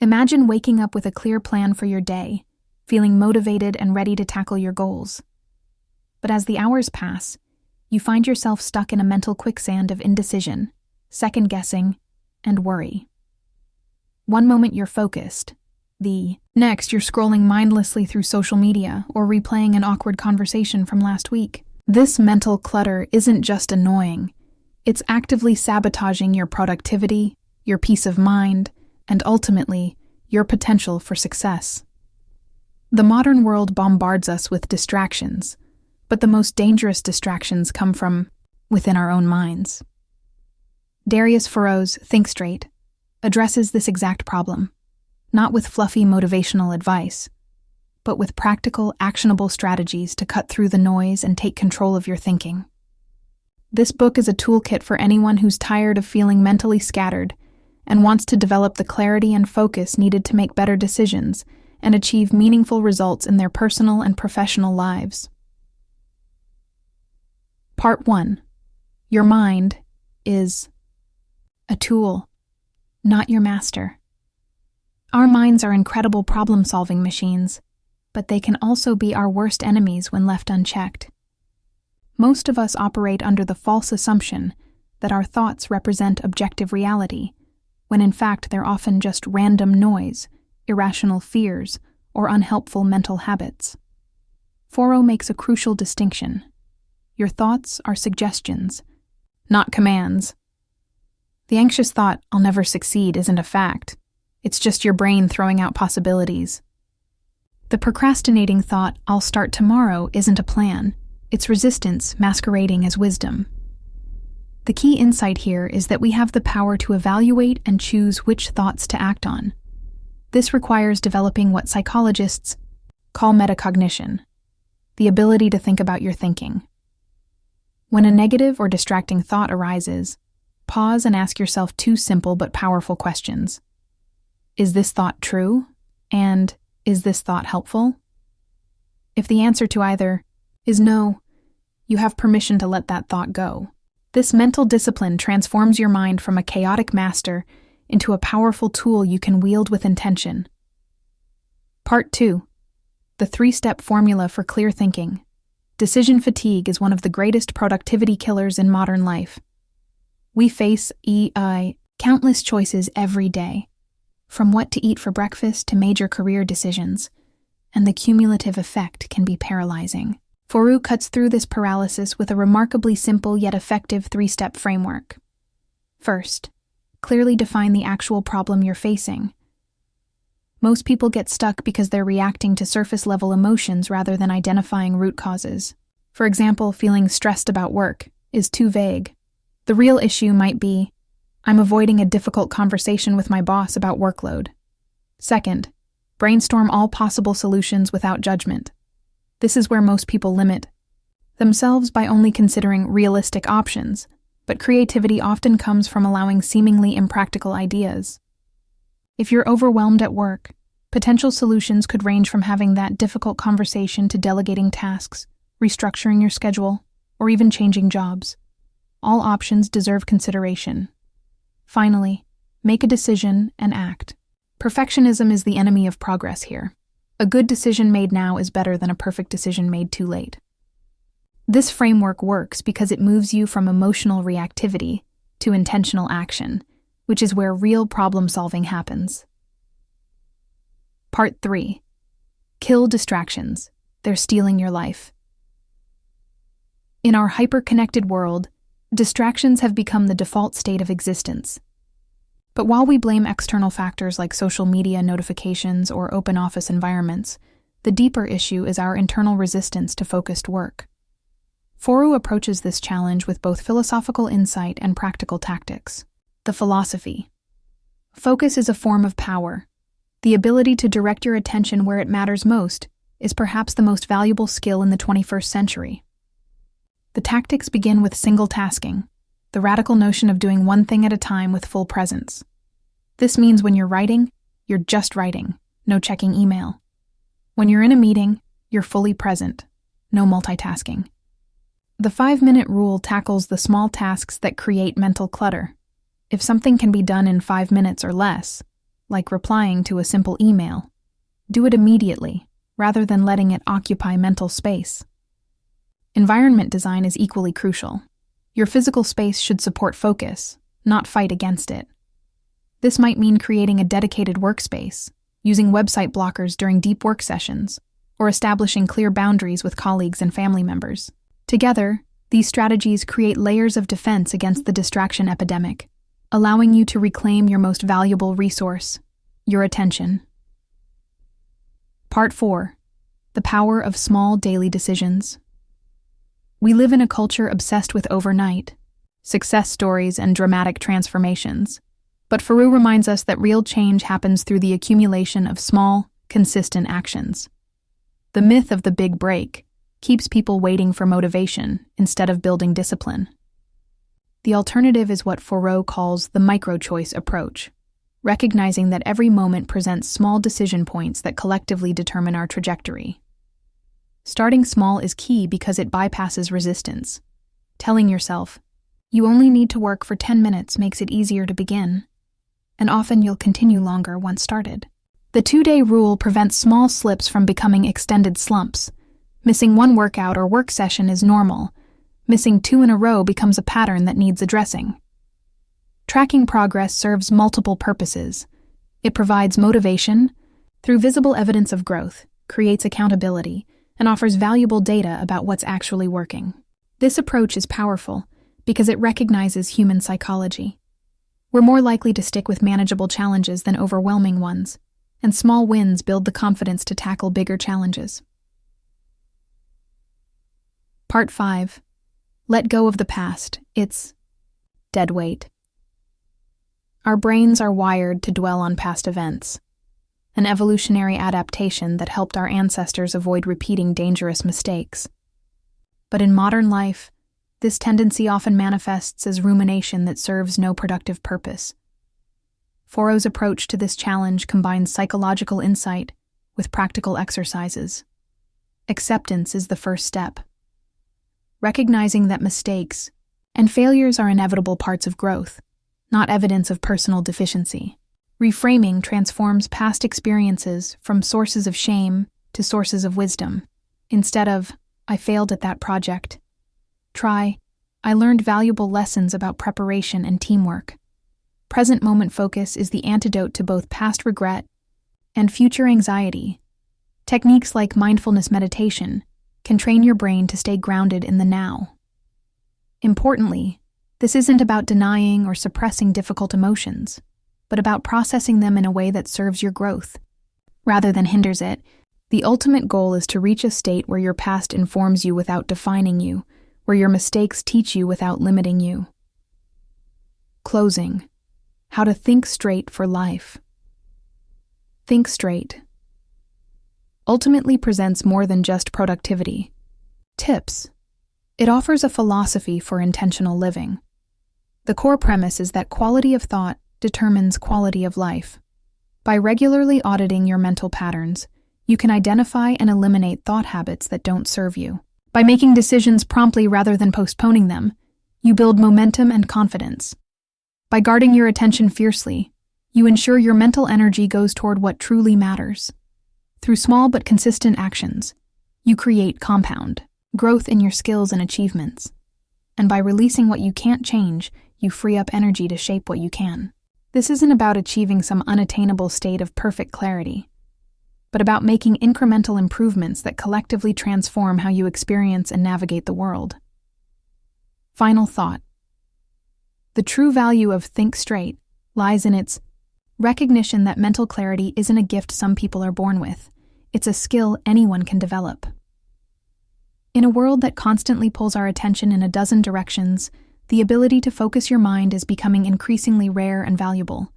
Imagine waking up with a clear plan for your day, feeling motivated and ready to tackle your goals. But as the hours pass, you find yourself stuck in a mental quicksand of indecision, second-guessing, and worry. One moment you're focused. The next, you're scrolling mindlessly through social media or replaying an awkward conversation from last week. This mental clutter isn't just annoying. It's actively sabotaging your productivity, your peace of mind, and ultimately, your potential for success. The modern world bombards us with distractions, but the most dangerous distractions come from within our own minds. Darius Farrow's Think Straight addresses this exact problem, not with fluffy motivational advice, but with practical, actionable strategies to cut through the noise and take control of your thinking. This book is a toolkit for anyone who's tired of feeling mentally scattered and wants to develop the clarity and focus needed to make better decisions and achieve meaningful results in their personal and professional lives. Part 1. Your mind is a tool, not your master. Our minds are incredible problem-solving machines, but they can also be our worst enemies when left unchecked. Most of us operate under the false assumption that our thoughts represent objective reality, when in fact they're often just random noise, irrational fears, or unhelpful mental habits. Farrow makes a crucial distinction. Your thoughts are suggestions, not commands. The anxious thought, "I'll never succeed," isn't a fact. It's just your brain throwing out possibilities. The procrastinating thought, "I'll start tomorrow," isn't a plan. It's resistance masquerading as wisdom. The key insight here is that we have the power to evaluate and choose which thoughts to act on. This requires developing what psychologists call metacognition, the ability to think about your thinking. When a negative or distracting thought arises, pause and ask yourself two simple but powerful questions. Is this thought true? And is this thought helpful? If the answer to either is no, you have permission to let that thought go. This mental discipline transforms your mind from a chaotic master into a powerful tool you can wield with intention. Part 2. The 3-step formula for clear thinking. Decision fatigue is one of the greatest productivity killers in modern life. We face countless choices every day, from what to eat for breakfast to major career decisions, and the cumulative effect can be paralyzing. Farrell cuts through this paralysis with a remarkably simple yet effective 3-step framework. First, clearly define the actual problem you're facing. Most people get stuck because they're reacting to surface-level emotions rather than identifying root causes. For example, feeling stressed about work is too vague. The real issue might be, I'm avoiding a difficult conversation with my boss about workload. Second, brainstorm all possible solutions without judgment. This is where most people limit themselves by only considering realistic options, but creativity often comes from allowing seemingly impractical ideas. If you're overwhelmed at work, potential solutions could range from having that difficult conversation to delegating tasks, restructuring your schedule, or even changing jobs. All options deserve consideration. Finally, make a decision and act. Perfectionism is the enemy of progress here. A good decision made now is better than a perfect decision made too late. This framework works because it moves you from emotional reactivity to intentional action, which is where real problem-solving happens. Part 3. Kill distractions. They're stealing your life. In our hyper-connected world, distractions have become the default state of existence. But while we blame external factors like social media notifications or open office environments, the deeper issue is our internal resistance to focused work. Farrell approaches this challenge with both philosophical insight and practical tactics. The philosophy. Focus is a form of power. The ability to direct your attention where it matters most is perhaps the most valuable skill in the 21st century. The tactics begin with single tasking, the radical notion of doing one thing at a time with full presence. This means when you're writing, you're just writing, no checking email. When you're in a meeting, you're fully present, no multitasking. The 5-minute rule tackles the small tasks that create mental clutter. If something can be done in 5 minutes or less, like replying to a simple email. Do it immediately, rather than letting it occupy mental space. Environment design is equally crucial. Your physical space should support focus, not fight against it. This might mean creating a dedicated workspace, using website blockers during deep work sessions, or establishing clear boundaries with colleagues and family members. Together, these strategies create layers of defense against the distraction epidemic, allowing you to reclaim your most valuable resource, your attention. Part 4. The power of small daily decisions. We live in a culture obsessed with overnight, success stories, and dramatic transformations. But Faru reminds us that real change happens through the accumulation of small, consistent actions. The myth of the big break keeps people waiting for motivation instead of building discipline. The alternative is what Thoreau calls the micro-choice approach, recognizing that every moment presents small decision points that collectively determine our trajectory. Starting small is key because it bypasses resistance. Telling yourself, "You only need to work for 10 minutes," makes it easier to begin, and often you'll continue longer once started. The 2-day rule prevents small slips from becoming extended slumps. Missing one workout or work session is normal. Missing 2 in a row becomes a pattern that needs addressing. Tracking progress serves multiple purposes. It provides motivation through visible evidence of growth, creates accountability, and offers valuable data about what's actually working. This approach is powerful because it recognizes human psychology. We're more likely to stick with manageable challenges than overwhelming ones, and small wins build the confidence to tackle bigger challenges. Part 5. Let go of the past. It's dead weight. Our brains are wired to dwell on past events, an evolutionary adaptation that helped our ancestors avoid repeating dangerous mistakes. But in modern life, this tendency often manifests as rumination that serves no productive purpose. Thoreau's approach to this challenge combines psychological insight with practical exercises. Acceptance is the first step. Recognizing that mistakes and failures are inevitable parts of growth, not evidence of personal deficiency. Reframing transforms past experiences from sources of shame to sources of wisdom. Instead of, "I failed at that project," try, "I learned valuable lessons about preparation and teamwork." Present moment focus is the antidote to both past regret and future anxiety. Techniques like mindfulness meditation can train your brain to stay grounded in the now. Importantly, this isn't about denying or suppressing difficult emotions, but about processing them in a way that serves your growth, rather than hinders it. The ultimate goal is to reach a state where your past informs you without defining you, where your mistakes teach you without limiting you. Closing. How to think straight for life. Think Straight ultimately presents more than just productivity tips. It offers a philosophy for intentional living. The core premise is that quality of thought determines quality of life. By regularly auditing your mental patterns, you can identify and eliminate thought habits that don't serve you. By making decisions promptly rather than postponing them, you build momentum and confidence. By guarding your attention fiercely, you ensure your mental energy goes toward what truly matters. Through small but consistent actions, you create compound growth in your skills and achievements. And by releasing what you can't change, you free up energy to shape what you can. This isn't about achieving some unattainable state of perfect clarity, but about making incremental improvements that collectively transform how you experience and navigate the world. Final thought. The true value of Think Straight lies in its recognition that mental clarity isn't a gift some people are born with. It's a skill anyone can develop. In a world that constantly pulls our attention in a dozen directions, the ability to focus your mind is becoming increasingly rare and valuable.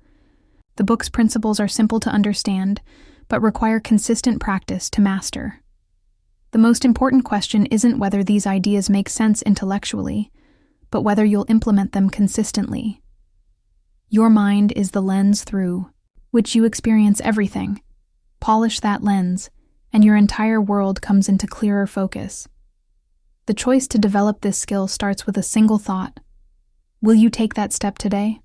The book's principles are simple to understand, but require consistent practice to master. The most important question isn't whether these ideas make sense intellectually, but whether you'll implement them consistently. Your mind is the lens through which you experience everything. Polish that lens, and your entire world comes into clearer focus. The choice to develop this skill starts with a single thought. Will you take that step today?